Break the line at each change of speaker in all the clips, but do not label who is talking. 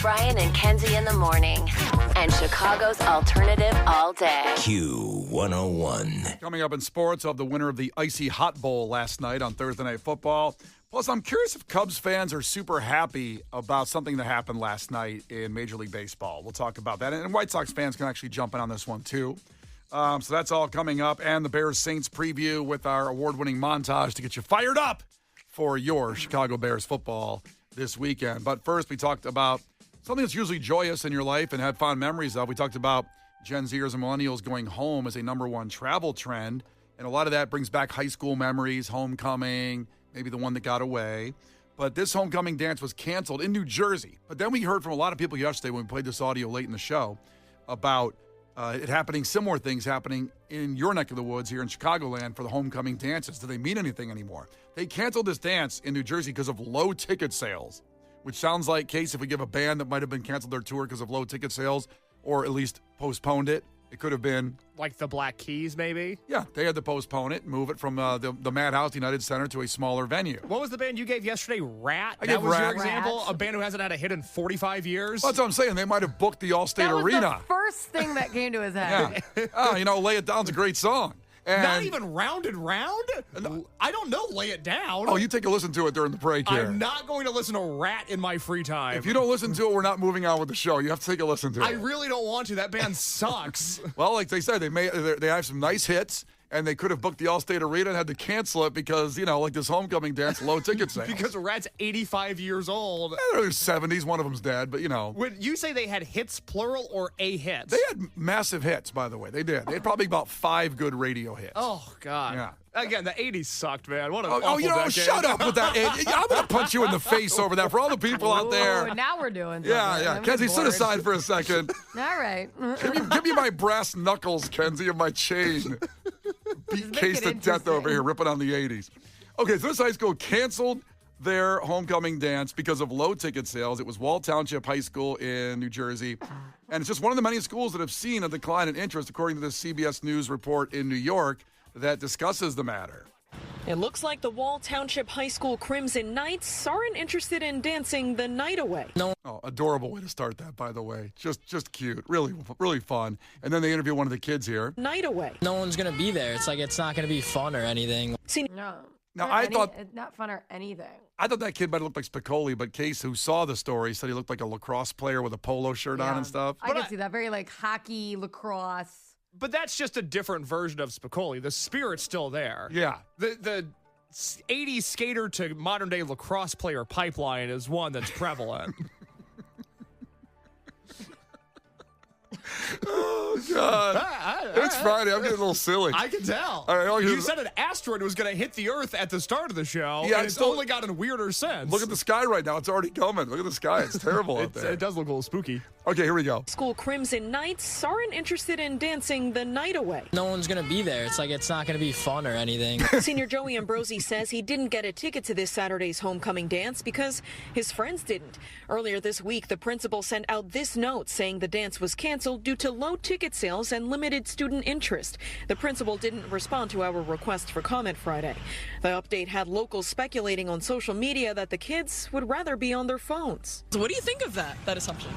Brian and Kenzie in the morning. And Chicago's alternative all day.
Q101.
Coming up in sports, of the winner of the Icy Hot Bowl last night on Thursday Night Football. Plus, I'm curious if Cubs fans are super happy about something that happened last night in Major League Baseball. We'll talk about that. And White Sox fans can actually jump in on this one, too. So that's all coming up. And the Bears-Saints preview with our award-winning montage to get you fired up for your Chicago Bears football this weekend. But first, we talked about something that's usually joyous in your life and have fond memories of. We talked about Gen Zers and millennials going home as a number one travel trend. And a lot of that brings back high school memories, homecoming, maybe the one that got away. But this homecoming dance was canceled in New Jersey. But then we heard from a lot of people yesterday when we played this audio late in the show about it happening, similar things happening in your neck of the woods here in Chicagoland for the homecoming dances. Do they mean anything anymore? They canceled this dance in New Jersey because of low ticket sales, which sounds like case if we give a band that might have been canceled their tour because of low ticket sales or at least postponed it. It could have been
like the Black Keys, maybe?
Yeah, they had to postpone it, move it from the Madhouse United Center to a smaller venue.
What was the band you gave yesterday? Rat?
I gave
that was
Rat.
your example? A band who hasn't had a hit in 45 years?
Well, that's what I'm saying. They might have booked the Allstate
That was
Arena.
the first thing that came to his head.
Yeah. Lay It Down's a great song. And
Not even Round and Round? I don't know Lay It Down.
Oh, you take a listen to it during the break here.
I'm not going to listen to Rat in my free time.
If you don't listen to it, we're not moving on with the show. You have to take a listen to it.
I really don't want to. That band sucks.
Well, like they said, they have some nice hits, and they could have booked the Allstate Arena and had to cancel it because, like this homecoming dance, low ticket sales.
Because Rat's 85 years old.
They're 70s. One of them's dead, but
When you say they had hits, plural, or a hit?
They had massive hits, by the way. They did. They had probably about 5 good radio hits.
Oh, God.
Yeah.
Again, the 80s sucked, man. What an awful decade.
Shut up with that. I'm going to punch you in the face over that for all the people out there.
Ooh, now we're doing something.
Yeah.
I'm
Kenzie,
bored.
sit aside for a second.
All right.
Give me my brass knuckles, Kenzie, of my chain. Beat Case to death over here, ripping on the 80s. Okay, so this high school canceled their homecoming dance because of low ticket sales. It was Wall Township High School in New Jersey. And it's just one of the many schools that have seen a decline in interest, according to this CBS News report in New York that discusses the matter.
It looks like the Wall Township High School Crimson Knights aren't interested in dancing the night away.
No. Oh, adorable way to start that, by the way. Just cute. Really, really fun. And then they interview one of the kids here.
Night away.
No one's going to be there. It's like it's not going to be fun or anything.
No.
Now, I thought
it's not fun or anything.
I thought that kid might have looked like Spicoli, but Case, who saw the story, said he looked like a lacrosse player with a polo shirt on and stuff.
I can see that. Very like hockey, lacrosse.
But that's just a different version of Spicoli. The spirit's still there.
Yeah.
The 80s skater to modern day lacrosse player pipeline is one that's prevalent.
Oh, God. It's Friday. I'm getting a little silly.
I can tell.
All right,
you said an asteroid was going to hit the Earth at the start of the show,
Yeah,
and it's only gotten weirder since.
Look at the sky right now. It's already coming. Look at the sky. It's terrible out there.
It does look a little spooky.
Okay, here we go.
School Crimson Knights aren't interested in dancing the night away.
No one's going to be there. It's like it's not going to be fun or anything.
Senior Joey Ambrosi says he didn't get a ticket to this Saturday's homecoming dance because his friends didn't. Earlier this week, the principal sent out this note saying the dance was canceled due to low ticket sales and limited student interest. The principal didn't respond to our request for comment Friday. The update had locals speculating on social media that the kids would rather be on their phones.
So what do you think of that assumption?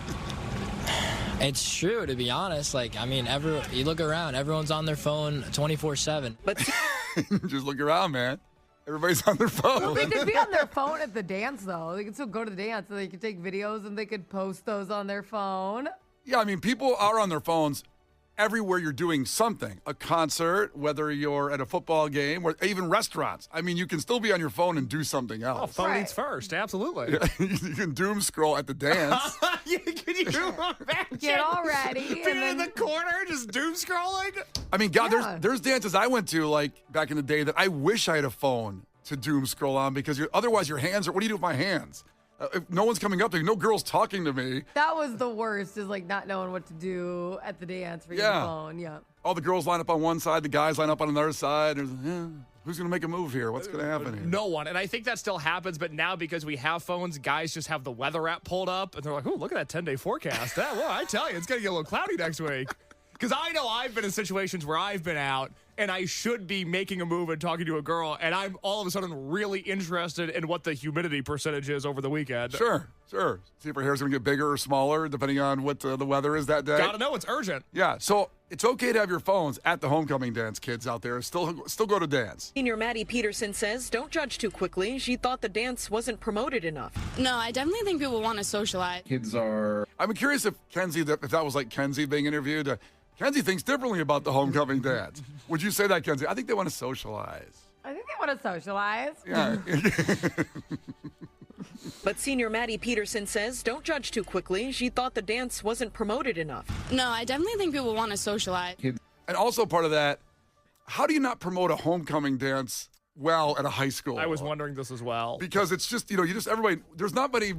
It's true, to be honest. You look around, everyone's on their phone 24/7.
But
just look around, man. Everybody's on their phone.
They could be on their phone at the dance, though. They could still go to the dance, and they could take videos, and they could post those on their phone.
Yeah, people are on their phones everywhere you're doing something. A concert, whether you're at a football game, or even restaurants. You can still be on your phone and do something else.
Oh, phone eats first. Absolutely.
You can doom scroll at the dance.
Can you imagine?
Get all ready.
Being in the corner, just doom scrolling?
God, there's dances I went to, like, back in the day that I wish I had a phone to doom scroll on because otherwise your hands are, what do you do with my hands? If no one's coming up to you, no girl's talking to me.
That was the worst, is like not knowing what to do at the dance for your phone. Yeah.
All the girls line up on one side, the guys line up on another side. There's, who's going to make a move here? What's going to happen here?
No one. And I think that still happens, but now because we have phones, guys just have the weather app pulled up, and they're like, oh, look at that 10-day forecast. Well, I tell you, it's going to get a little cloudy next week. Because I know I've been in situations where I've been out, and I should be making a move and talking to a girl, and I'm all of a sudden really interested in what the humidity percentage is over the weekend.
Sure. See if her hair's going to get bigger or smaller, depending on what the weather is that day.
Gotta know, it's urgent.
Yeah, so it's okay to have your phones at the homecoming dance, kids out there. Still go to dance.
Senior Maddie Peterson says, don't judge too quickly. She thought the dance wasn't promoted enough.
No, I definitely think people want to socialize.
I'm curious if that was like Kenzie being interviewed. Kenzie thinks differently about the homecoming dance. Would you say that, Kenzie? I think they want to socialize.
I think they want to socialize.
Yeah.
But Senior Maddie Peterson says, don't judge too quickly. She thought the dance wasn't promoted enough.
No, I definitely think people want to socialize.
And also part of that, how do you not promote a homecoming dance well at a high school?
I was wondering this as well.
Because it's just, everybody, there's not many.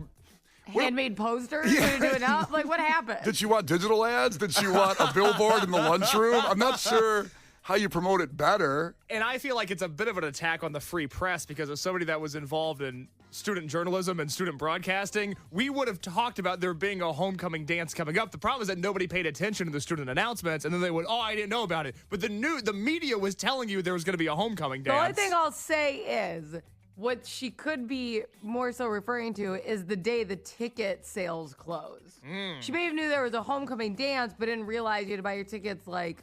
Handmade posters to do it up? Like, what happened?
Did you want digital ads? Did you want a billboard in the lunchroom? I'm not sure how you promote it better.
And I feel like it's a bit of an attack on the free press because as somebody that was involved in student journalism and student broadcasting, we would have talked about there being a homecoming dance coming up. The problem is that nobody paid attention to the student announcements, and then they would, I didn't know about it. But the media was telling you there was going to be a homecoming dance.
The only thing I'll say is what she could be more so referring to is the day the ticket sales close. She may have knew there was a homecoming dance, but didn't realize you had to buy your tickets like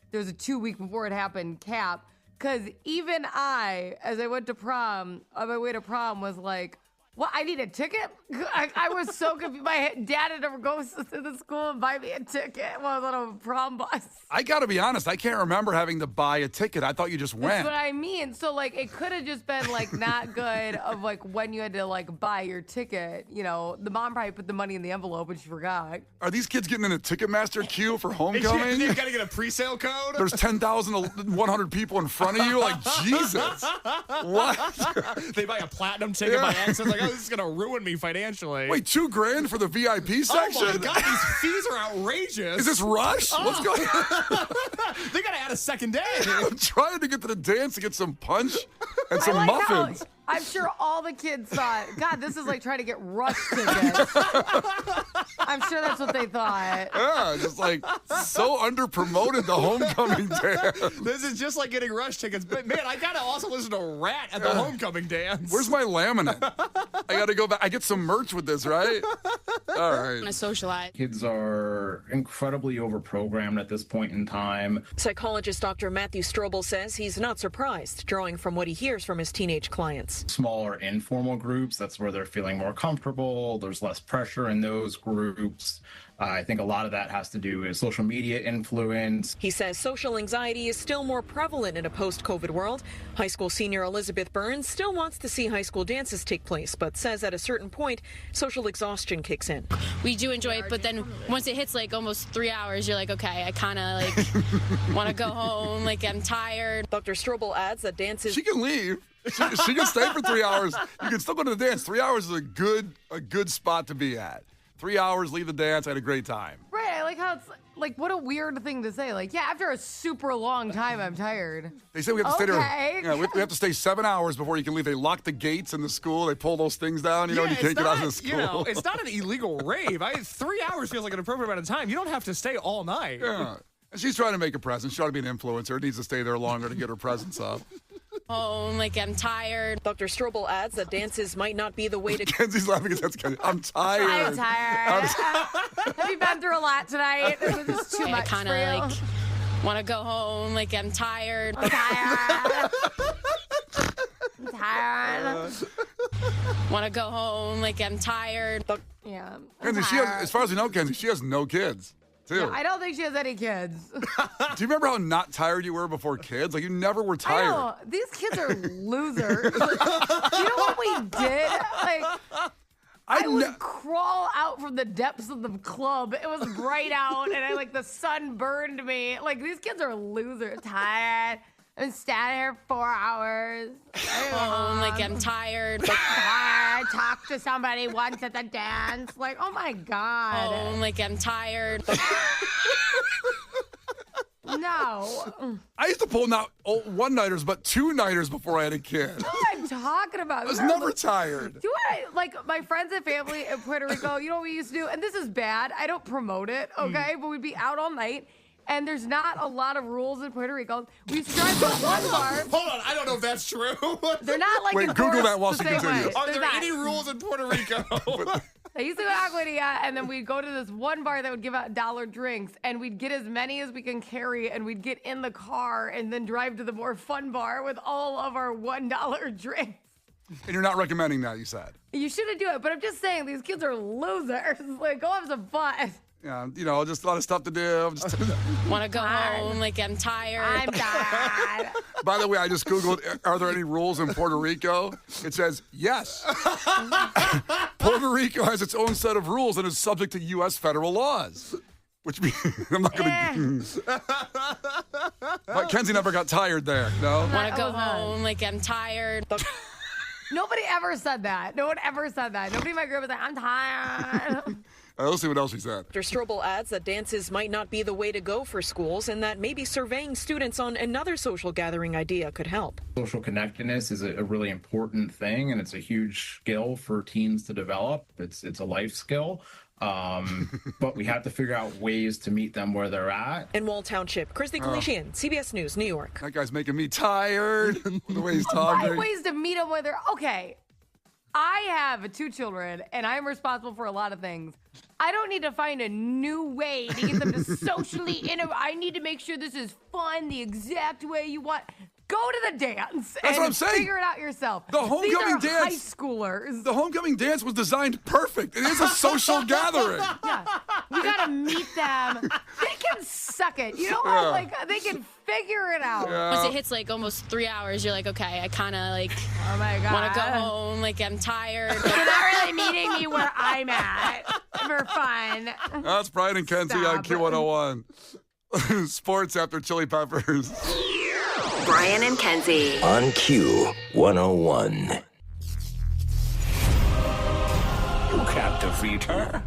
there was a 2 week before it happened cap. Because even I, as I went to prom, on my way to prom, was like, what, I need a ticket? I was so confused. My dad had to go to the school and buy me a ticket while I was on a prom bus.
I got to be honest, I can't remember having to buy a ticket. I thought you just went.
That's what I mean. So, like, it could have just been, like, not good of, like, when you had to, like, buy your ticket. You know, the mom probably put the money in the envelope and she forgot.
Are these kids getting in a Ticketmaster queue for homecoming?
They've got to get a pre-sale code?
There's 10,100 people in front of you? Like, Jesus. What?
They buy a platinum ticket by accident. Like, this is going to ruin me financially.
Wait, $2,000 for the VIP section?
Oh, my God. These fees are outrageous.
Is this Rush? What's going on?
They got to add a second day.
I'm trying to get to the dance to get some punch and some
I like how-
muffins.
I'm sure all the kids thought, God, this is like trying to get Rush tickets. I'm sure that's what they thought.
Yeah, just like so under-promoted the homecoming dance.
This is just like getting Rush tickets. But, man, I got to also listen to Rat at the homecoming dance.
Where's my laminate? I got to go back. I get some merch with this, right? All right.
Want to socialize.
Kids are incredibly overprogrammed at this point in time.
Psychologist Dr. Matthew Strobel says he's not surprised, drawing from what he hears from his teenage clients.
Smaller informal groups, that's where they're feeling more comfortable. There's less pressure in those groups. I think a lot of that has to do with social media influence.
He says social anxiety is still more prevalent in a post-COVID world. High school senior Elizabeth Burns still wants to see high school dances take place, but says at a certain point, social exhaustion kicks in.
We do enjoy it, but then once it hits like almost 3 hours, you're like, okay, I kind of like want to go home. Like, I'm tired.
Dr. Strobel adds that dances...
She can leave. She can stay for 3 hours. You can still go to the dance. 3 hours is a good spot to be at. 3 hours, leave the dance, I had a great time.
Right, I like how it's like, what a weird thing to say. Like, yeah, after a super long time, I'm tired.
They say we have to stay there.
Okay.
Yeah, we have to stay 7 hours before you can leave. They lock the gates in the school. They pull those things down, and you can't get out of the school.
It's not an illegal rave. 3 hours feels like an appropriate amount of time. You don't have to stay all night.
Yeah. And she's trying to make a presence. She's trying to be an influencer. Needs to stay there longer to get her presence up.
Home, like, I'm tired.
Dr. Strobel adds that dances might not be the way to...
Kenzie's laughing because that's Kenzie. I'm tired.
I'm tired. Have you been through a lot tonight? It was just too much
kind
for you.
of like want to go home. Like, I'm tired.
I'm tired. I'm tired.
Want to go home. Like, I'm tired.
Yeah.
Kenzie, she has, as far as we know, Kenzie, she has no kids, too.
Yeah, I don't think she has any kids.
Do you remember how not tired you were before kids? Like, you never were
I
tired.
know. These kids are losers. Do you know what we did? Like, I would crawl out from the depths of the club. It was bright out, and the sun burned me. Like, these kids are losers. Tired. I'm standing here 4 hours.
Home, like, I'm tired.
Tired. Talk to somebody once at the dance. Like, oh my God.
Home, like, I'm tired.
No.
I used to pull not one-nighters, but two-nighters before I had a kid.
What am I talking about?
I was never tired.
Do I, like, my friends and family in Puerto Rico, you know what we used to do? And this is bad. I don't promote it, okay? But we'd be out all night, and there's not a lot of rules in Puerto Rico. We used to drive to one bar.
Hold on, I don't know if that's true.
They're not like
Wait, Google
enforced
that while
the
she
same
continues.
way.
Are
There's
there
not.
any rules in Puerto Rico?
I used to go to Aguadilla, and then we'd go to this one bar that would give out $1 drinks, and we'd get as many as we can carry, and we'd get in the car and then drive to the more fun bar with all of our $1 drinks.
And you're not recommending that, you said.
You shouldn't do it, but I'm just saying these kids are losers. Like, go have some fun.
Yeah, just a lot of stuff to do.
Want to go home? Like I'm tired.
I'm tired.
By the way, I just Googled, are there any rules in Puerto Rico? It says, yes. Puerto Rico has its own set of rules and is subject to U.S. federal laws. Which means, I'm not going to... But Kenzie never got tired there, no?
Want to go home? Like I'm tired.
Nobody ever said that. No one ever said that. Nobody in my group was like, I'm tired.
Let's see what else he said.
Dr. Strobel adds that dances might not be the way to go for schools and that maybe surveying students on another social gathering idea could help.
Social connectedness is a really important thing, and it's a huge skill for teens to develop. It's a life skill. But we have to figure out ways to meet them where they're at.
In Wall Township, Christy Kalishian, CBS News, New York.
That guy's making me tired. The way he's
Find
talking.
ways to meet them where they're okay. I have 2 children, and I'm responsible for a lot of things. I don't need to find a new way to get them to socially innovate. I need to make sure this is fun the exact way you want. Go to the dance
That's
and
what I'm saying.
figure it out yourself.
The homecoming
These are
dance-
high schoolers.
The homecoming dance was designed perfect. It is a social gathering.
Yeah, we gotta meet them. They can suck it. You know what?
Yeah.
Like they can figure it out.
Once it hits like almost 3 hours, you're like, okay, I kind of like
Oh my god.
want to go home. Like I'm tired.
You're not really meeting me where I'm at for fun.
That's Brian and Kenzie on
Stop.
Q101. Sports after Chili Peppers.
Brian and Kenzie.
On Q101. You can't defeat her.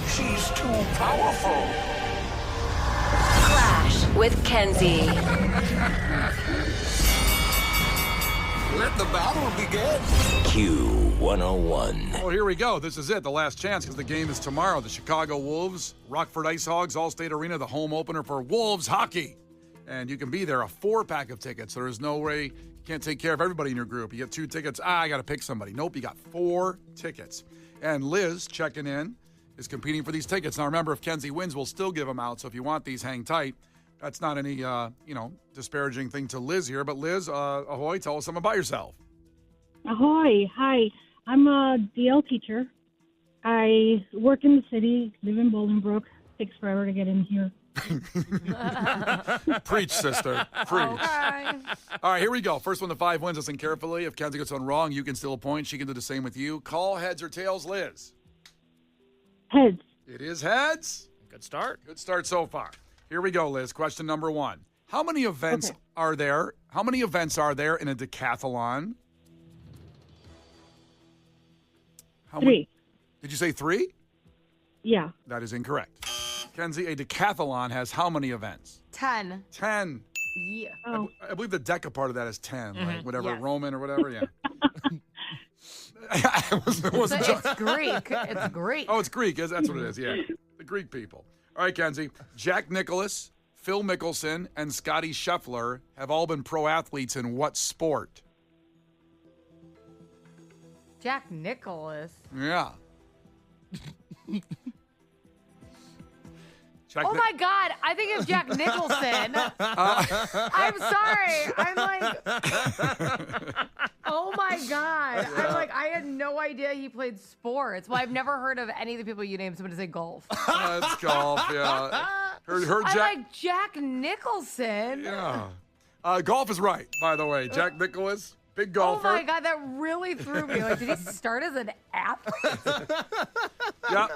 She's too powerful.
Klash with Kenzie.
Let the battle begin. Q101.
Well, here we go. This is it, the last chance, because the game is tomorrow. The Chicago Wolves, Rockford Ice Hogs, Allstate Arena, the home opener for Wolves hockey. And you can be there, a 4-pack of tickets. There is no way you can't take care of everybody in your group. You get 2 tickets. I got to pick somebody. Nope, you got 4 tickets. And Liz, checking in, is competing for these tickets. Now, remember, if Kenzie wins, we'll still give them out. So if you want these, hang tight. That's not any, disparaging thing to Liz here. But Liz, ahoy, tell us something about yourself.
Ahoy. Hi. I'm a DL teacher. I work in the city, live in Bolingbrook. Takes forever to get in here.
Preach, sister. Preach.
Okay.
All right, here we go. First one to 5 wins. Listen carefully. If Kenzie gets one wrong, you can steal a point. She can do the same with you. Call heads or tails, Liz.
Heads.
It is heads.
Good start.
Good start so far. Here we go, Liz. Question number 1. How many events are there? How many events are there in a decathlon? How
3.
many? Did you say 3?
Yeah.
That is incorrect. Kenzie, a decathlon has how many events?
10.
10.
Yeah.
Oh.
I believe the deca part of that is 10, like whatever,
Yes.
Roman or whatever, yeah. It wasn't
So it's Greek. It's Greek.
Oh, it's Greek. That's what it is, yeah. The Greek people. All right, Kenzie. Jack Nicklaus, Phil Mickelson, and Scotty Scheffler have all been pro athletes in what sport?
Jack Nicklaus.
Yeah. Jack
Oh my God! I think it's Jack Nicholson. I'm sorry. I'm like, oh my God! I'm like, I had no idea he played sports. Well, I've never heard of any of the people you named. Somebody say golf.
It's golf, yeah. Her
I
Jack.
like Jack Nicholson.
Yeah. Golf is right, by the way. Jack Nicklaus, big
Oh
golfer.
my God, that really threw me. Like, did he start as an athlete?
Yeah.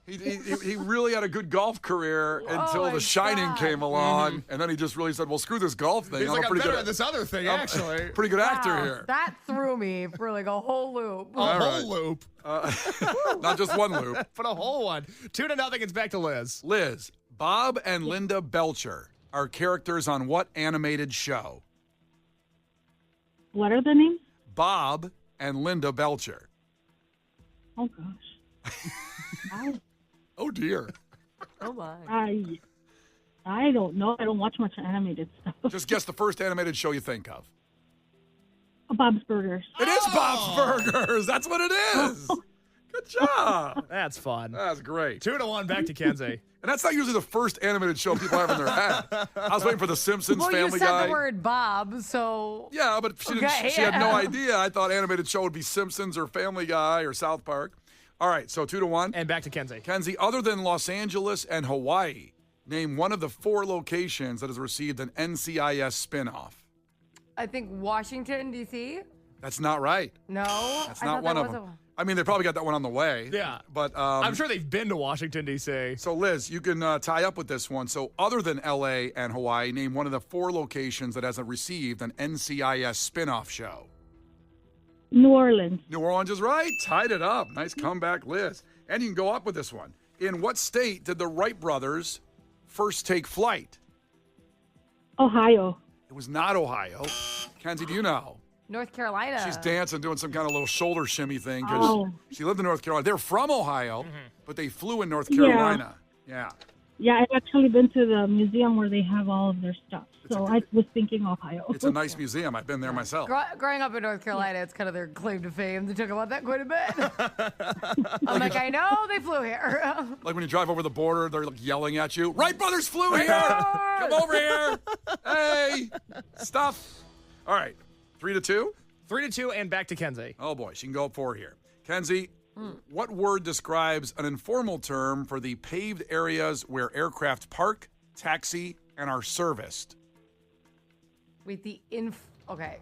He really had a good golf career until
my
The Shining
God.
came along, and then he just really said, well, screw this golf thing.
He's like,
a
I'm
pretty
better
good
at this other thing,
I'm
actually.
pretty good actor
Wow,
here.
that threw me for like a whole loop.
A
All
whole
right.
loop.
Not just one loop.
But a whole one. 2-0, it's back to Liz.
Liz, Bob and Linda Belcher are characters on what animated show?
What are the names?
Bob and Linda Belcher.
Oh, gosh.
Oh, dear.
Oh my.
I don't know. I don't watch much animated stuff.
Just guess the first animated show you think of.
Bob's Burgers.
It is Bob's Burgers. That's what it is. Good job.
That's fun.
That's great.
2-1 back to Kenzie.
And that's not usually the first animated show people have in their head. I was waiting for The Simpsons,
Well,
Family
you said
Guy.
the word Bob, so
Yeah, but she,
Okay,
she had no
yeah.
idea. I thought animated show would be Simpsons or Family Guy or South Park. All right, so 2-1.
And back to Kenzie.
Kenzie, other than Los Angeles and Hawaii, name one of the 4 locations that has received an NCIS spinoff.
I think Washington, D.C.
That's not right.
No,
That's
I
not
thought
one
that
of
was
them. I mean, they probably got that one on the way.
Yeah.
But
I'm sure they've been to Washington, D.C.
So, Liz, you can tie up with this one. So, other than L.A. and Hawaii, name one of the 4 locations that hasn't received an NCIS spinoff show.
New Orleans.
New Orleans is right. Tied it up. Nice comeback, Liz. And you can go up with this one. In what state did the Wright brothers first take flight?
Ohio.
It was not Ohio. Kenzie, do you know?
North Carolina.
She's dancing, doing some kind of little shoulder shimmy thing because
Oh.
she lived in North Carolina. They're from Ohio, but they flew in North Carolina. Yeah.
Yeah, I've actually been to the museum where they have all of their stuff. So I was thinking Ohio.
It's a nice museum. I've been there myself.
Growing up in North Carolina, it's kind of their claim to fame. They talk about that quite a bit. I'm like, I know they flew here.
Like when you drive over the border, they're like yelling at you. Wright brothers flew here. Come over here. Hey, stuff. All right. 3-2.
3-2 and back to Kenzie.
Oh boy, she can go up 4 here. Kenzie, what word describes an informal term for the paved areas where aircraft park, taxi, and are serviced?
Wait, okay.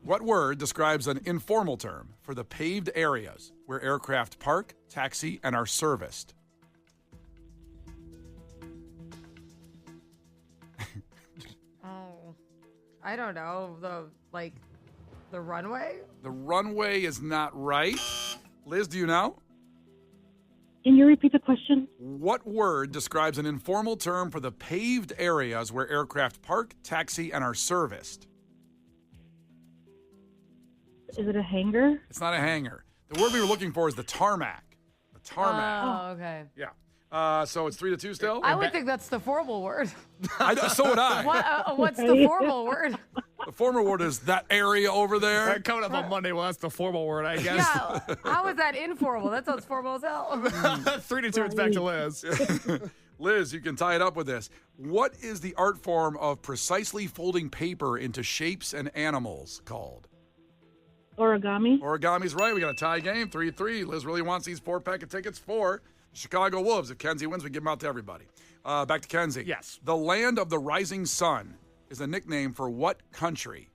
What word describes an informal term for the paved areas where aircraft park, taxi, and are serviced?
Oh, I don't know. The runway?
The runway is not right. Liz, do you know?
Can you repeat the question?
What word describes an informal term for the paved areas where aircraft park, taxi, and are serviced?
Is it a hangar?
It's not a hangar. The word we were looking for is the tarmac. The tarmac.
Oh, okay.
Yeah. So it's 3-2 still?
I would think that's the formal word.
So would I.
What's the formal word?
The former word is that area over there.
Coming up on Monday, well, that's the formal word, I guess.
Yeah. How is that informal? That sounds formal as hell.
3-2, it's back to Liz.
Liz, you can tie it up with this. What is the art form of precisely folding paper into shapes and animals called?
Origami.
Origami's right. We got a tie game, 3-3. Liz really wants these 4-pack of tickets for the Chicago Wolves. If Kenzie wins, we give them out to everybody. Back to Kenzie.
Yes.
The land of the rising sun is a nickname for what country?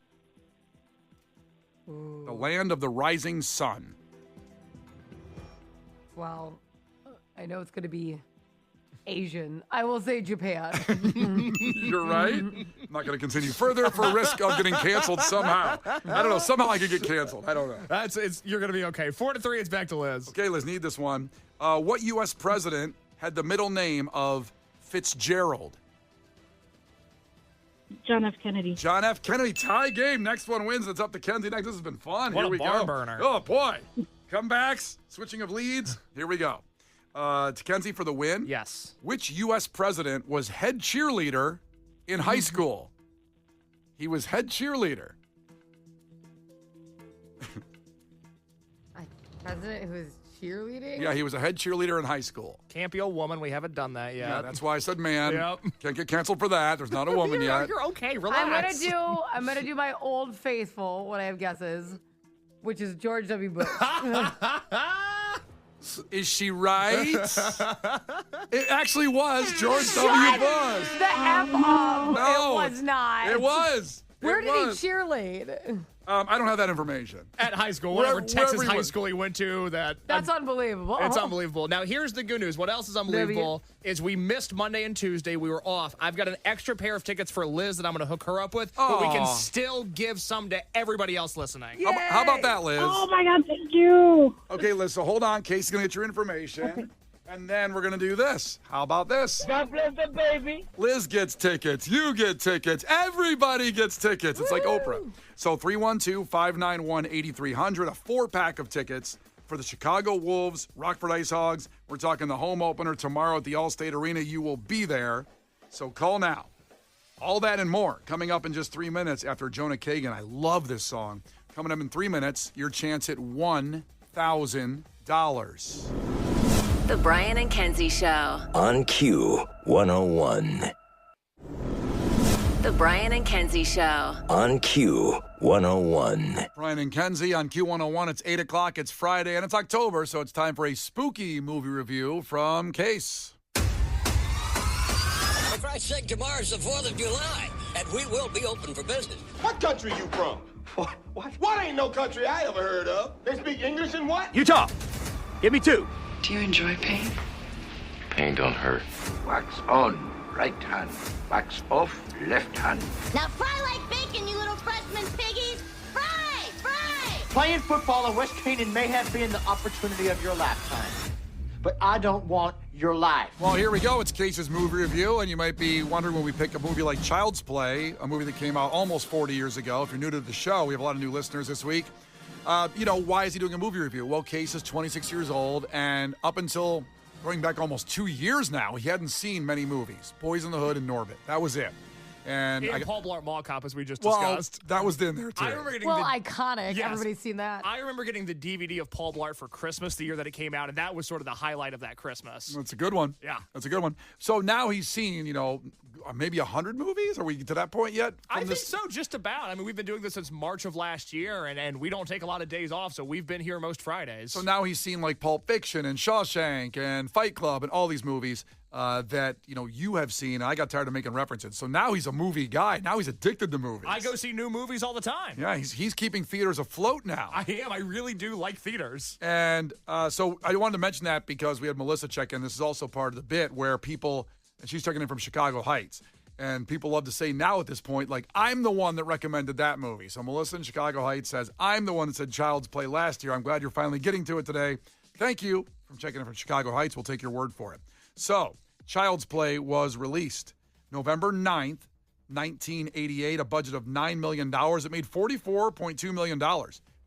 Ooh.
The land of the rising sun.
Well, I know it's going to be Asian. I will say Japan.
You're right. I'm not going to continue further for risk of getting canceled somehow. I don't know. Somehow I could get canceled. I don't know.
You're going to be okay. 4-3, it's back to Liz.
Okay, Liz, need this one. What U.S. president had the middle name of Fitzgerald?
John F. Kennedy.
John F. Kennedy, tie game. Next one wins. It's up to Kenzie next. This has been fun.
What
Here
a
we
barn
go.
burner.
Oh, boy. Comebacks, switching of leads. Here we go. To Kenzie for the win.
Yes.
Which U.S. president was head cheerleader in high school? He was head cheerleader.
A president who is cheerleading?
Yeah, he was a head cheerleader in high school.
Can't be a woman. We haven't done that yet.
Yeah, that's why I said man.
Yep.
Can't get canceled for that. There's not a woman yet.
You're okay. Relax.
I'm gonna do my old faithful when I have guesses, which is George W. Bush.
Is she right? It actually was George W. Bush.
The F up.
No,
It was not.
It was.
Where
It
did
was.
he cheerlead?
I don't have that information.
At high school,
Wherever
whatever Texas
he
high
was.
school he went to,
That's unbelievable.
it's unbelievable. Now, here's the good news. What else is unbelievable is we missed Monday and Tuesday. We were off. I've got an extra pair of tickets for Liz that I'm going to hook her up with, but we can
Aw.
still give some to everybody else listening.
How about that, Liz?
Oh my God, thank you.
Okay, Liz, so hold on. Casey's going to get your information. And then we're going to do this. How about this?
God bless the baby.
Liz gets tickets. You get tickets. Everybody gets tickets. It's like Oprah. So 312-591-8300, a 4-pack of tickets for the Chicago Wolves, Rockford Ice Hogs. We're talking the home opener tomorrow at the Allstate Arena. You will be there. So call now. All that and more coming up in just 3 minutes after Jonah Kagan. I love this song. Coming up in 3 minutes, your chance at $1,000.
The Brian and Kenzie Show.
On Q101.
The Brian and Kenzie Show.
On Q101.
Brian and Kenzie on Q101. It's 8 o'clock. It's Friday, and it's October, so it's time for a spooky movie review from Case.
For Christ's sake, tomorrow's the 4th of July, and we will be open for business.
What country you from? What ain't no country I ever heard of? They speak English and what?
Utah. Give me 2.
Do you enjoy pain?
Pain don't hurt.
Wax on, right hand. Wax off, left hand.
Now fry like bacon, you little freshman piggies. Fry! Fry!
Playing football in West Canaan may have been the opportunity of your lifetime, but I don't want your life.
Well, here we go. It's Case's movie review, and you might be wondering when we pick a movie like Child's Play, a movie that came out almost 40 years ago. If you're new to the show, we have a lot of new listeners this week. Why is he doing a movie review? Well, Case is 26 years old, and up until going back almost 2 years now, he hadn't seen many movies. Boys in the Hood and Norbit. That was it. And
Paul Blart Mall Cop, as we just discussed.
That was in there, too.
I remember getting
iconic.
Yes.
Everybody's seen that.
I remember getting the DVD of Paul Blart for Christmas the year that it came out, and that was sort of the highlight of that Christmas.
That's a good one.
Yeah.
That's a good one. So now he's seen, maybe 100 movies? Are we to that point yet?
I think so, just about. I mean, we've been doing this since March of last year, and we don't take a lot of days off, so we've been here most Fridays.
So now he's seen like Pulp Fiction and Shawshank and Fight Club and all these movies that, you have seen. I got tired of making references. So now he's a movie guy. Now he's addicted to movies.
I go see new movies all the time.
Yeah, he's keeping theaters afloat now.
I am. I really do like theaters.
And so I wanted to mention that because we had Melissa check in. This is also part of the bit where people, and she's checking in from Chicago Heights, and people love to say now at this point, like, I'm the one that recommended that movie. So Melissa in Chicago Heights says, I'm the one that said Child's Play last year. I'm glad you're finally getting to it today. Thank you from checking in from Chicago Heights. We'll take your word for it. So Child's Play was released November 9th, 1988, a budget of $9 million. It made $44.2 million.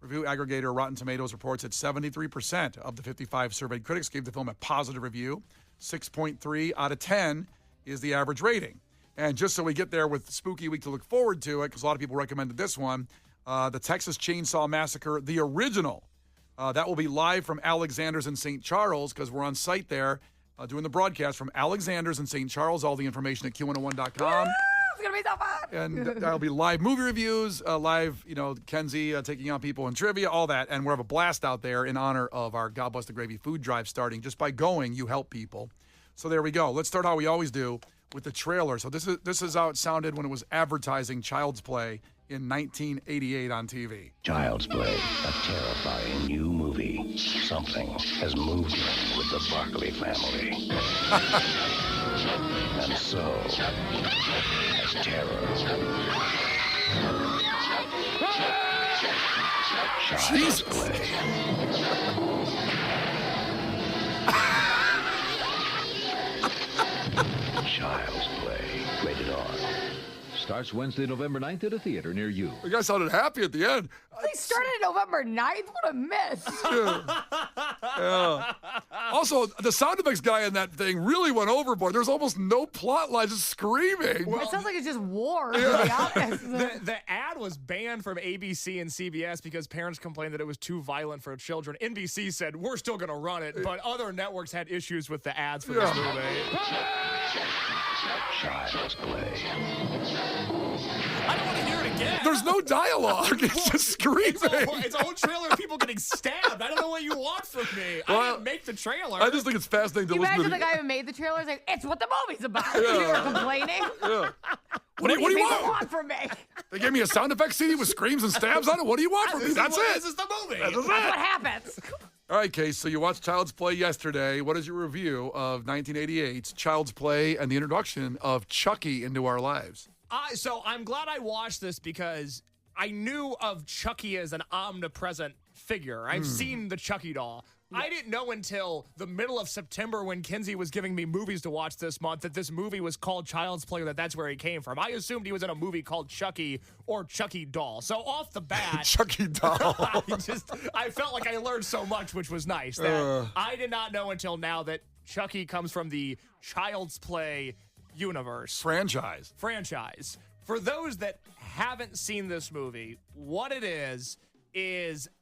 Review aggregator Rotten Tomatoes reports that 73% of the 55 surveyed critics gave the film a positive review. 6.3 out of 10 is the average rating. And just so we get there with Spooky Week to look forward to it, because a lot of people recommended this one, the Texas Chainsaw Massacre, the original. That will be live from Alexander's in St. Charles, because we're on site there doing the broadcast from Alexander's in St. Charles. All the information at Q101.com.
It's going to be so fun.
And that'll be live movie reviews, live, Kenzie taking on people in trivia, all that. And we'll have a blast out there in honor of our God Bless the Gravy food drive starting. Just by going, you help people. So there we go. Let's start how we always do with the trailer. So this is how it sounded when it was advertising Child's Play in 1988 on TV.
Child's Play, a terrifying new movie. Something has moved in with the Barkley family. And so has terror. Child's Play. Child's Play. Rated R.
Starts Wednesday, November 9th at a theater near you.
The guy sounded happy at the end.
They started November 9th? What a miss.
Yeah. Also, the sound effects guy in that thing really went overboard. There's almost no plot line, just screaming.
Well, it sounds like it's just war, to be honest.
The ad was banned from ABC and CBS because parents complained that it was too violent for children. NBC said, we're still going to run it, but other networks had issues with the ads for this movie.
Child's Play.
I don't want to hear it again.
There's no dialogue. It's just screaming.
It's a whole trailer of people getting stabbed. I don't know what you want from me.
Well,
I didn't make the trailer.
I just think it's fascinating to listen to.
Imagine the guy who made the trailer is like, it's what the movie's about. Yeah. You were complaining.
Yeah.
What do you want from me?
They gave me a sound effect CD with screams and stabs on it. What do you want from me? That's it.
This is the movie.
That's
what happens.
All right, Case, so you watched Child's Play yesterday. What is your review of 1988's Child's Play and the introduction of Chucky into our lives?
So I'm glad I watched this because I knew of Chucky as an omnipresent figure. I've seen the Chucky doll. I didn't know until the middle of September when Kenzie was giving me movies to watch this month that this movie was called Child's Play, that's where he came from. I assumed he was in a movie called Chucky or Chucky Doll. So off the bat...
Chucky Doll.
I felt like I learned so much, which was nice. That I did not know until now that Chucky comes from the Child's Play universe.
Franchise.
For those that haven't seen this movie, what it is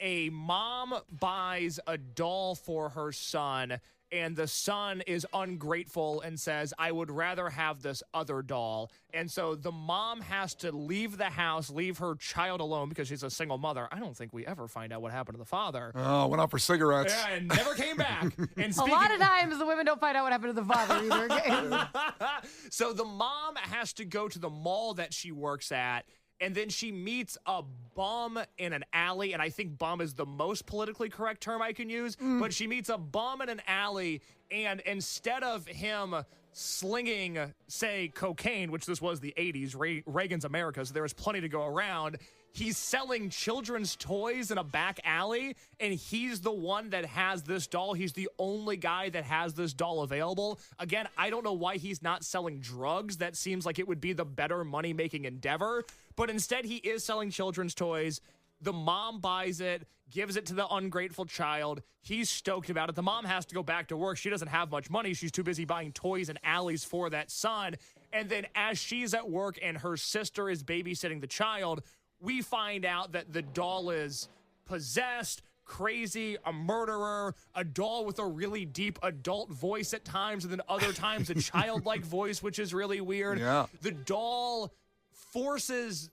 a mom buys a doll for her son, and the son is ungrateful and says, I would rather have this other doll. And so the mom has to leave the house, leave her child alone because she's a single mother. I don't think we ever find out what happened to the father.
Oh, went out for cigarettes.
Yeah, and never came back. And
A lot of times the women don't find out what happened to the father either. Okay?
So the mom has to go to the mall that she works at, and then she meets a bum in an alley, and I think bum is the most politically correct term I can use, but she meets a bum in an alley, and instead of him slinging, say, cocaine, which this was the 80s, Reagan's America, so there was plenty to go around, he's selling children's toys in a back alley, and he's the one that has this doll. He's the only guy that has this doll available. Again, I don't know why he's not selling drugs. That seems like it would be the better money-making endeavor. But instead, he is selling children's toys. The mom buys it, gives it to the ungrateful child. He's stoked about it. The mom has to go back to work. She doesn't have much money. She's too busy buying toys and alleys for that son. And then as she's at work and her sister is babysitting the child, we find out that the doll is possessed, crazy, a murderer, a doll with a really deep adult voice at times, and then other times a childlike voice, which is really weird.
Yeah.
The doll forces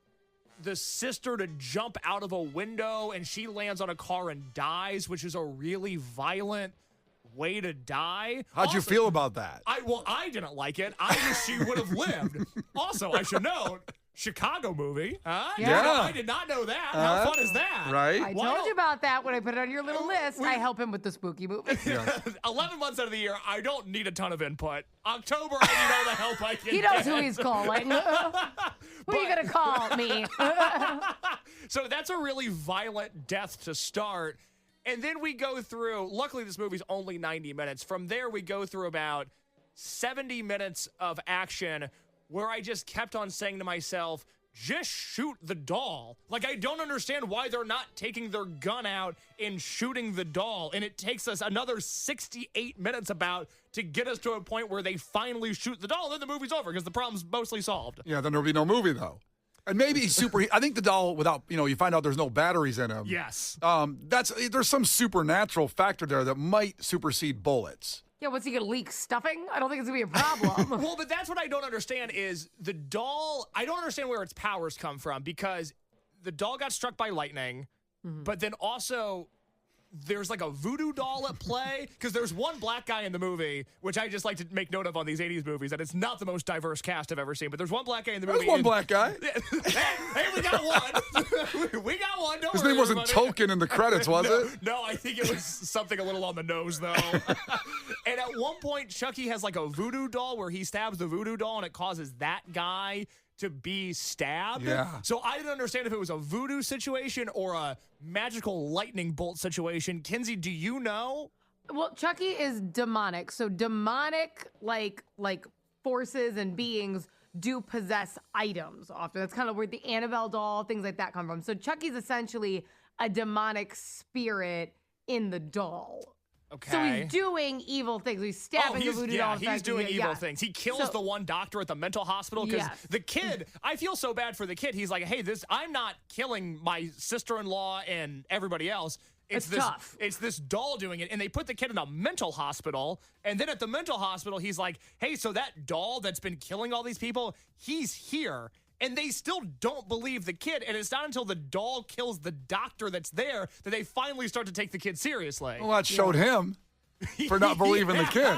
the sister to jump out of a window, and she lands on a car and dies, which is a really violent way to die.
How'd you feel about that?
I didn't like it. I wish she would have lived. Also, I should note, Chicago movie.
Yeah.
I did not know that. How fun is that?
Right?
I told you about that when I put it on your little list. I help him with the spooky movies.
11 months out of the year, I don't need a ton of input. October, I need all the help I can
He knows
get.
who he's calling. Who are you going to call? Me.
So that's a really violent death to start. And then we go through, luckily this movie's only 90 minutes. From there, we go through about 70 minutes of action where I just kept on saying to myself, just shoot the doll. Like, I don't understand why they're not taking their gun out and shooting the doll. And it takes us another 68 minutes about to get us to a point where they finally shoot the doll. And then the movie's over because the problem's mostly solved.
Yeah, then there'll be no movie, though. And maybe he's I think the doll, without, you find out there's no batteries in him.
Yes.
There's some supernatural factor there that might supersede bullets.
Yeah, what's he going to leak stuffing? I don't think it's going to be a problem.
Well, but that's what I don't understand is the doll, I don't understand where its powers come from because the doll got struck by lightning, but then also there's like a voodoo doll at play because there's one black guy in the movie, which I just like to make note of on these 80s movies, that it's not the most diverse cast I've ever seen, but there's one black guy in the movie.
There's one black guy.
Hey, we got one. We got one. Don't
His
worry,
name wasn't
everybody.
Token in the credits, was it?
No, I think it was something a little on the nose, though. And at one point, Chucky has like a voodoo doll where he stabs the voodoo doll and it causes that guy to be stabbed.
Yeah.
So I didn't understand if it was a voodoo situation or a magical lightning bolt situation. Kenzie, do you know?
Well, Chucky is demonic. So demonic, like forces and beings do possess items often. That's kind of where the Annabelle doll, things like that come from. So Chucky's essentially a demonic spirit in the doll.
Okay.
So he's doing evil things. He's stabbing the voodoo doll.
He's doing evil things. He kills the one doctor at the mental hospital because the kid, I feel so bad for the kid. He's like, hey, I'm not killing my sister-in-law and everybody else. It's
tough.
It's this doll doing it. And they put the kid in a mental hospital. And then at the mental hospital, he's like, hey, so that doll that's been killing all these people, he's here. And they still don't believe the kid. And it's not until the doll kills the doctor that's there that they finally start to take the kid seriously.
Well, that showed him for not believing the kid.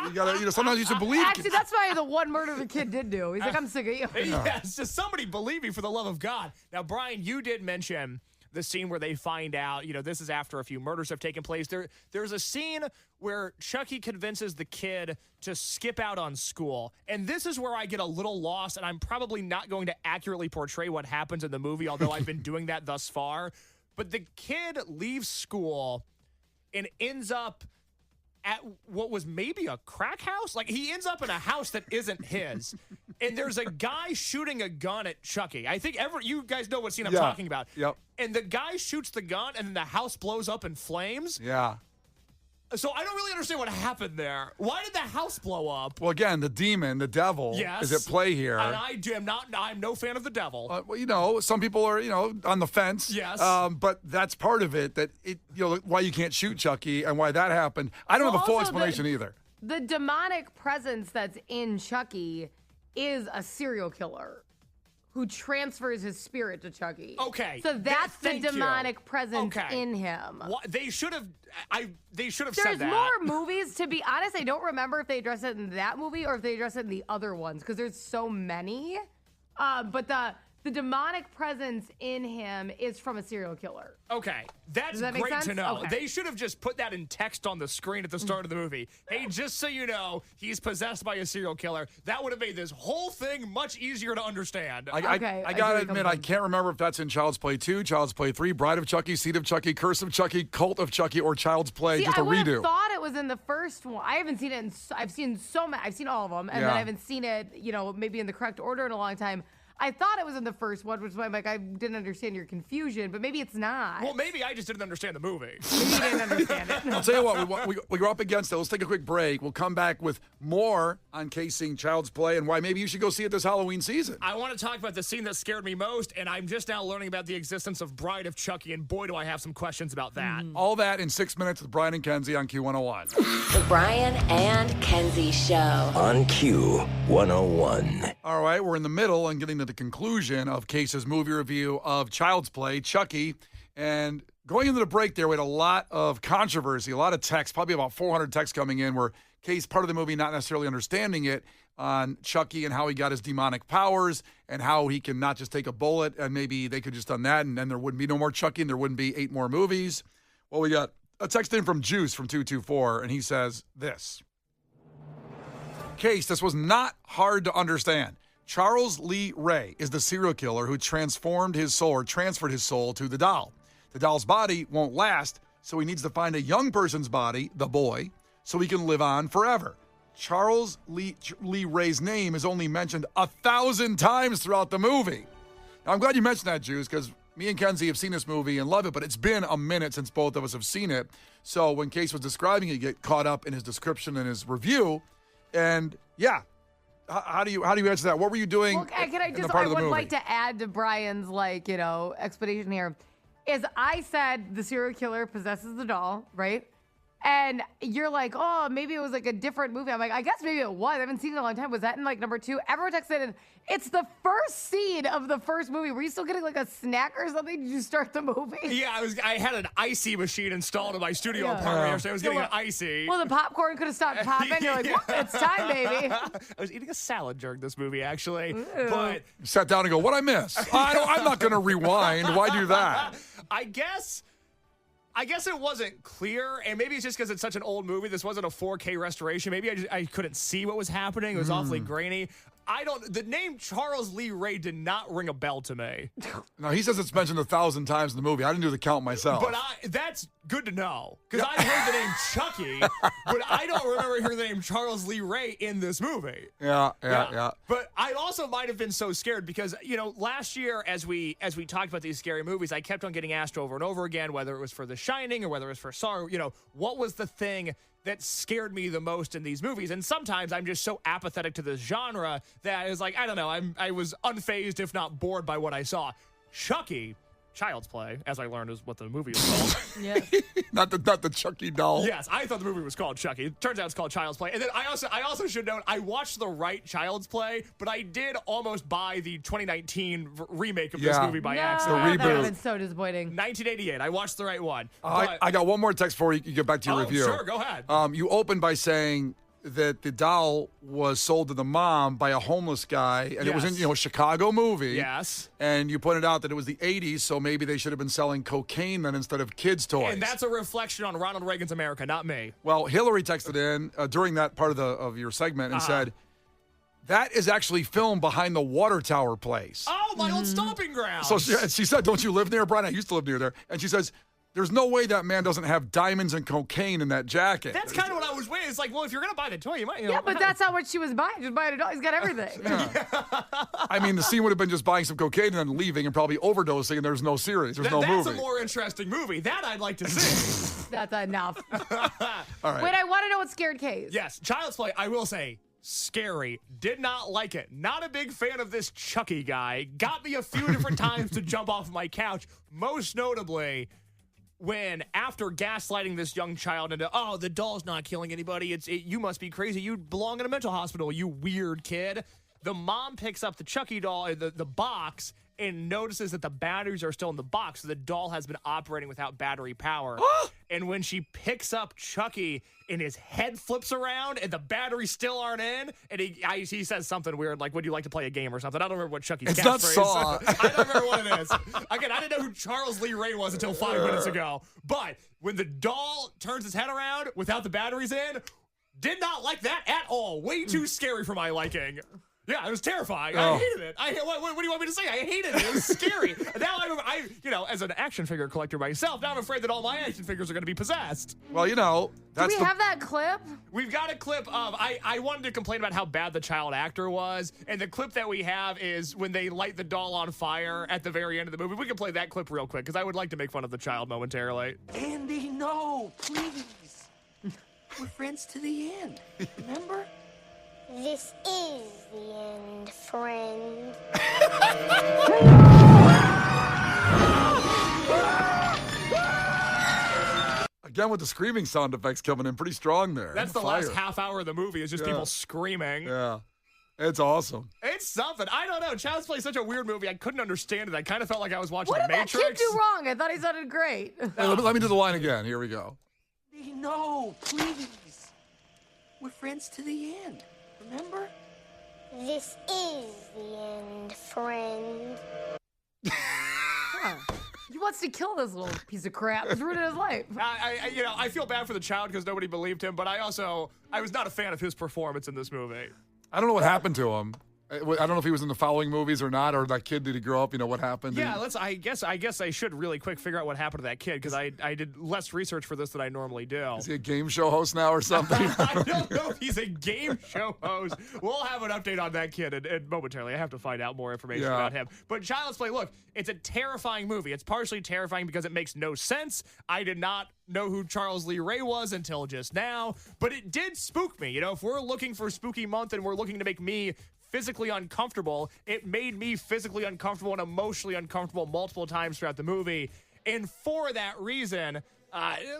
You gotta, sometimes you should believe.
Actually, that's probably the one murder the kid did do. He's like, I'm sick of you.
Yeah, it's just somebody believe me for the love of God. Now, Brian, you did mention the scene where they find out, this is after a few murders have taken place. There's a scene where Chucky convinces the kid to skip out on school. And this is where I get a little lost, and I'm probably not going to accurately portray what happens in the movie, although I've been doing that thus far. But the kid leaves school and ends up at what was maybe a crack house. Like, he ends up in a house that isn't his. And there's a guy shooting a gun at Chucky. I think you guys know what scene I'm talking about.
Yep.
And the guy shoots the gun, and then the house blows up in flames.
Yeah.
So I don't really understand what happened there. Why did the house blow up?
Well, again, the demon, the devil, is at play here.
And I'm no fan of the devil.
Well, some people are, on the fence.
Yes.
But that's part of it, why you can't shoot Chucky and why that happened. I don't have a full explanation either.
The demonic presence that's in Chucky is a serial killer who transfers his spirit to Chucky.
Okay.
So that's the demonic presence in him.
They should have said that.
There's more movies. To be honest, I don't remember if they address it in that movie or if they address it in the other ones because there's so many. But the demonic presence in him is from a serial killer.
Okay, that's great to know. Okay. They should have just put that in text on the screen at the start of the movie. Hey, just so you know, he's possessed by a serial killer. That would have made this whole thing much easier to understand.
I gotta admit, I can't remember if that's in Child's Play 2, Child's Play 3, Bride of Chucky, Seed of Chucky, Curse of Chucky, Cult of Chucky, or Child's Play, just a redo.
I thought it was in the first one. I haven't seen it. I've seen so many. I've seen all of them, and then I haven't seen it, maybe in the correct order in a long time. I thought it was in the first one, which is why I'm like, I didn't understand your confusion, but maybe it's not.
Well, maybe I just didn't understand the movie.
Maybe you didn't understand it.
I'll tell you what, we go up against it. Let's take a quick break. We'll come back with more on casing Child's Play and why maybe you should go see it this Halloween season.
I want to talk about the scene that scared me most, and I'm just now learning about the existence of Bride of Chucky, and boy, do I have some questions about that.
All that in 6 minutes with Brian and Kenzie on Q101.
The Brian and Kenzie Show.
On Q101.
All right, we're in the middle and getting to the conclusion of Case's movie review of Child's Play, Chucky. And going into the break there, we had a lot of controversy, a lot of text, probably about 400 texts coming in where Case, part of the movie, not necessarily understanding it on Chucky and how he got his demonic powers and how he can not just take a bullet and maybe they could just done that and then there wouldn't be no more Chucky and there wouldn't be 8 more movies. Well, we got a text in from Juice from 224 and he says this. Case, this was not hard to understand. Charles Lee Ray is the serial killer who transformed his soul or transferred his soul to the doll. The doll's body won't last, so he needs to find a young person's body, the boy, so he can live on forever. Charles Lee Ray's name is only mentioned 1,000 times throughout the movie. Now, I'm glad you mentioned that, Juice, because me and Kenzie have seen this movie and love it, but it's been a minute since both of us have seen it. So when Case was describing it, you get caught up in his description and his review. And, yeah. How do you answer that? What were you doing?
Well, I would like to add to Brian's explanation here. Is I said the serial killer possesses the doll, right? And you're like, oh, maybe it was like a different movie. I'm like, I guess maybe it was. I haven't seen it in a long time. Was that in number 2? Everyone texted in, it's the first scene of the first movie. Were you still getting a snack or something? Did you start the movie?
Yeah, I had an icy machine installed in my studio apartment, so I was getting an icy.
Well, the popcorn could have stopped popping. You're like, it's time, baby.
I was eating a salad during this movie, actually.
Ew.
But
you sat down and go, what'd I miss? I'm not going to rewind. Why do that?
I guess it wasn't clear, and maybe it's just because it's such an old movie. This wasn't a 4K restoration. Maybe I couldn't see what was happening. It was awfully grainy. The name Charles Lee Ray did not ring a bell to me.
No, he says it's mentioned 1,000 times in the movie. I didn't do the count myself.
But that's good to know, because I heard the name Chucky, but I don't remember hearing the name Charles Lee Ray in this movie.
Yeah.
But I also might have been so scared because, last year as we talked about these scary movies, I kept on getting asked over and over again, whether it was for The Shining or whether it was for Saw, what was the thing that scared me the most in these movies. And sometimes I'm just so apathetic to this genre that I was like, I don't know, I was unfazed, if not bored by what I saw. Chucky, Child's Play, as I learned is what the movie is called.
Yes.
not the Chucky doll.
Yes, I thought the movie was called Chucky. It turns out it's called Child's Play. And then I also should note, I watched the right Child's Play, but I did almost buy the 2019 remake of this movie by accident.
The reboot.
That would have been so disappointing.
1988. I watched the right one.
I got one more text before you get back to your review.
Sure, go ahead.
You opened by saying that the doll was sold to the mom by a homeless guy, and it was in a Chicago movie.
Yes.
And you pointed out that it was the 80s, so maybe they should have been selling cocaine then instead of kids' toys.
And that's a reflection on Ronald Reagan's America, not me.
Well, Hillary texted in during that part of your segment and said, that is actually filmed behind the water tower place.
Oh, my old stomping ground.
So she said, don't you live near, Brian? I used to live near there. And she says, there's no way that man doesn't have diamonds and cocaine in that jacket.
That's kind of what I was waiting. It's like, well, if you're going to buy the toy, you might.
Yeah, but that's not what she was buying. Just buying a doll. He's got everything.
I mean, the scene would have been just buying some cocaine and then leaving and probably overdosing, and there's no series. There's no movie.
That's a more interesting movie. That I'd like to see.
That's enough.
All right.
Wait, I want to know what scared Kay is.
Yes, Child's Play, I will say, scary. Did not like it. Not a big fan of this Chucky guy. Got me a few different times to jump off my couch. Most notably, when after gaslighting this young child into, oh, the doll's not killing anybody. You must be crazy. You belong in a mental hospital, you weird kid. The mom picks up the Chucky doll, the box, and notices that the batteries are still in the box. So the doll has been operating without battery power. And when she picks up Chucky and his head flips around and the batteries still aren't in, and he says something weird like, would you like to play a game or something? I don't remember what Chucky's
It's not
catchphrase.
Saw.
I don't remember what it is. Again, I didn't know who Charles Lee Ray was until 5 minutes ago. But when the doll turns his head around without the batteries in, did not like that at all. Way too scary for my liking. Yeah, it was terrifying. I hated it. What do you want me to say? I hated it. It was scary. Now I as an action figure collector myself, now I'm afraid that all my action figures are going to be possessed.
Well,
that's Do we have that clip?
We've got a clip of, I wanted to complain about how bad the child actor was, and the clip that we have is when they light the doll on fire at the very end of the movie. We can play that clip real quick, because I would like to make fun of the child momentarily.
Andy, no, please. We're friends to the end, remember?
This is the end, friend.
Again, with the screaming sound effects coming in pretty strong there.
That's the last half hour of the movie is just people screaming.
Yeah. It's awesome.
It's something. I don't know. Child's Play is such a weird movie. I couldn't understand it. I kind of felt like I was watching
What
The
did
Matrix.
that kid do wrong? I thought he sounded great.
Hey, let me do the line again. Here we go.
No, please. We're friends to the end, remember?
This is the end, friend.
He wants to kill this little piece of crap. It's ruining his life.
I feel bad for the child because nobody believed him, but I was not a fan of his performance in this movie.
I don't know what happened to him. I don't know if he was in the following movies or not, or that kid, did he grow up? What happened?
Yeah, I guess I should really quick figure out what happened to that kid because I did less research for this than I normally do.
Is he a game show host now or something?
I don't know if he's a game show host. We'll have an update on that kid and momentarily. I have to find out more information about him. But Child's Play, look, it's a terrifying movie. It's partially terrifying because it makes no sense. I did not know who Charles Lee Ray was until just now, but it did spook me. If we're looking for spooky month and we're looking to make me physically uncomfortable, it made me physically uncomfortable and emotionally uncomfortable multiple times throughout the movie. And for that reason,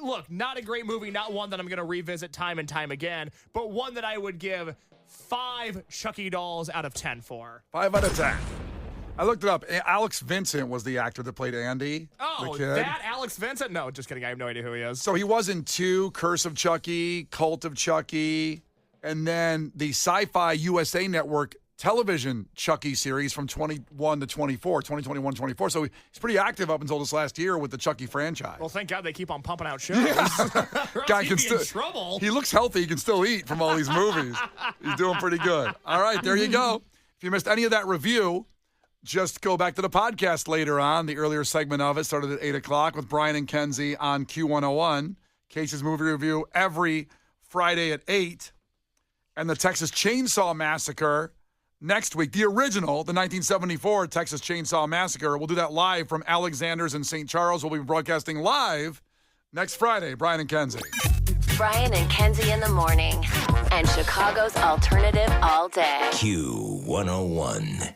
look, not a great movie, not one that I'm going to revisit time and time again, but one that I would give 5 Chucky dolls out of 10 for.
5 out of 10. I looked it up. Alex Vincent was the actor that played Andy.
Oh,
the kid.
That Alex Vincent? No, just kidding. I have no idea who he is.
So he was in 2, Curse of Chucky, Cult of Chucky, and then the Sci-Fi USA Network television Chucky series from 21 to 24, 2021, 24. So he's pretty active up until this last year with the Chucky franchise.
Well, thank God they keep on pumping out shows.
Guy can
still in trouble.
He looks healthy. He can still eat from all these movies. He's doing pretty good. All right, there you go. If you missed any of that review, just go back to the podcast later on. The earlier segment of it started at 8 o'clock with Brian and Kenzie on Q101. Case's movie review every Friday at 8. And the Texas Chainsaw Massacre next week. The original, the 1974 Texas Chainsaw Massacre. We'll do that live from Alexander's in St. Charles. We'll be broadcasting live next Friday. Brian and Kenzie.
Brian and Kenzie in the morning. And Chicago's alternative all day.
Q101.